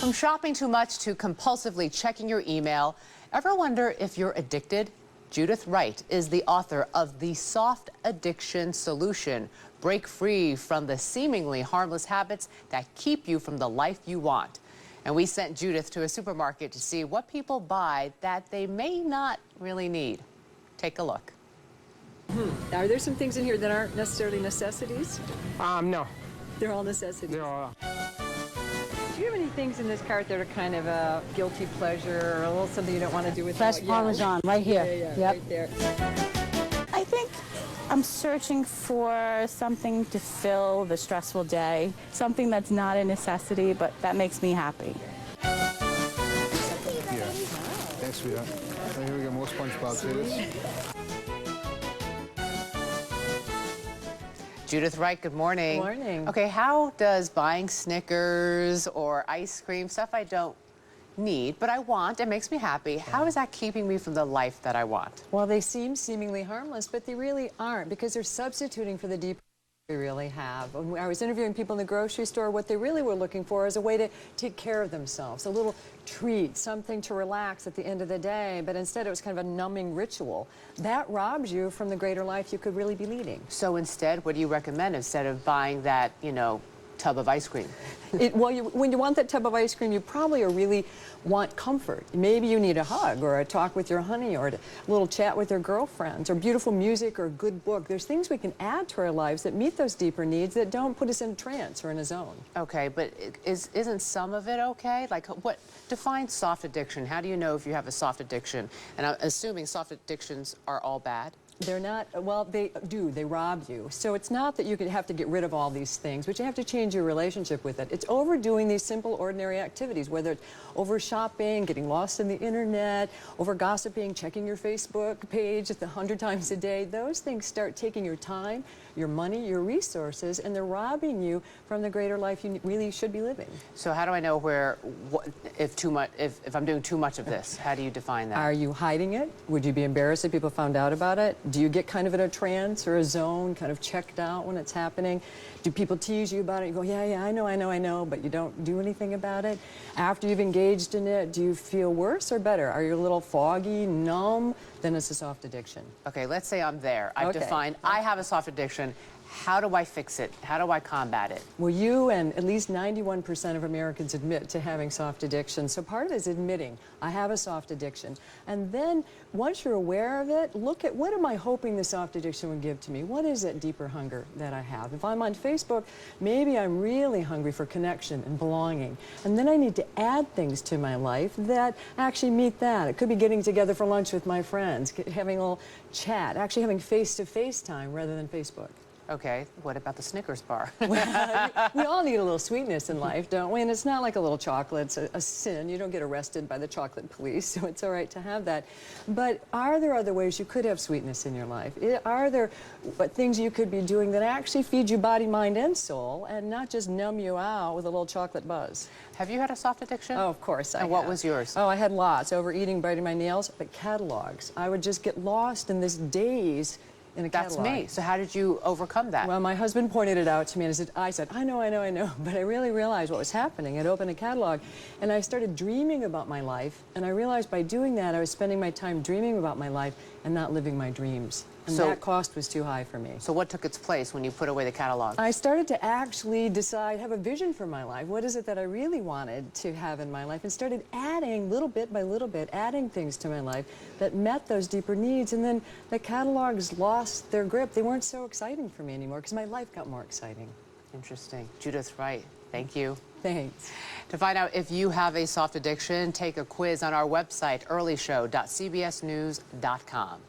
From shopping too much to compulsively checking your email, ever wonder if you're addicted? Judith Wright is the author of The Soft Addiction Solution. Break free from the seemingly harmless habits that keep you from the life you want. And we sent Judith to a supermarket to see what people buy that they may not really need. Take a look. Are there some things in here that aren't necessarily necessities? No. They're all necessities. They're all... Do you have any things in this cart that are kind of a guilty pleasure or a little something you don't want to do with? Fresh Parmesan, right here. Yeah, yep. right there. I think I'm searching for something to fill the stressful day, something that's not a necessity, but that makes me happy. Yeah. Thanks, sweetheart. Here we go, more SpongeBob potatoes. Judith Wright, good morning. Good morning. Okay, how does buying Snickers or ice cream, stuff I don't need, but I want, it makes me happy, how is that keeping me from the life that I want? Well, they seem seemingly harmless, but they really aren't, because they're substituting for the deep we really have. When I was interviewing people in the grocery store, what they really were looking for is a way to take care of themselves, a little treat, something to relax at the end of the day, but instead it was kind of a numbing ritual. That robs you from the greater life you could really be leading. So instead, what do you recommend instead of buying that, tub of ice cream? When you want that tub of ice cream, you probably really want comfort. Maybe you need a hug or a talk with your honey or a little chat with your girlfriends or beautiful music or a good book. There's things we can add to our lives that meet those deeper needs that don't put us in a trance or in a zone. Okay, but isn't some of it okay? Like, what defines soft addiction? How do you know if you have a soft addiction? And I'm assuming soft addictions are all bad. They're not, well, they do, they rob you. So it's not that you could have to get rid of all these things, but you have to change your relationship with it. It's overdoing these simple, ordinary activities, whether it's over shopping, getting lost in the internet, over gossiping, checking your Facebook page 100 times a day. Those things start taking your time, your money, your resources, and they're robbing you from the greater life you really should be living. So how do I know if I'm doing too much of this? How do you define that? Are you hiding it? Would you be embarrassed if people found out about it? Do you get kind of in a trance or a zone, kind of checked out when it's happening? Do people tease you about it? You go, yeah, I know, but you don't do anything about it? After you've engaged in it, do you feel worse or better? Are you a little foggy, numb? Then it's a soft addiction. Okay, let's say I'm there. I've defined, I have a soft addiction. How do I fix it? How do I combat it? Well, you and at least 91% of Americans admit to having soft addiction. So part of it is admitting, I have a soft addiction. And then once you're aware of it, look at what am I hoping the soft addiction would give to me? What is that deeper hunger that I have? If I'm on Facebook, maybe I'm really hungry for connection and belonging. And then I need to add things to my life that actually meet that. It could be getting together for lunch with my friends, having a little chat, actually having face-to-face time rather than Facebook. Okay, what about the Snickers bar? We all need a little sweetness in life, don't we? And it's not like a little chocolate. It's a sin. You don't get arrested by the chocolate police, so it's all right to have that. But are there other ways you could have sweetness in your life? Are there things you could be doing that actually feed you body, mind, and soul, and not just numb you out with a little chocolate buzz? Have you had a soft addiction? Oh, of course I have. And what was yours? Oh, I had lots. Overeating, biting my nails, but catalogs. I would just get lost in this daze in a catalog. That's me. So how did you overcome that? Well, my husband pointed it out to me, and I said, I know, but I really realized what was happening. I'd opened a catalog, and I started dreaming about my life, and I realized by doing that, I was spending my time dreaming about my life and not living my dreams. And that cost was too high for me. So what took its place when you put away the catalog? I started to actually decide, have a vision for my life. What is it that I really wanted to have in my life? And started adding, little bit by little bit, adding things to my life that met those deeper needs. And then the catalogs lost their grip. They weren't so exciting for me anymore because my life got more exciting. Interesting. Judith Wright, thank you. Thanks. To find out if you have a soft addiction, take a quiz on our website, earlyshow.cbsnews.com.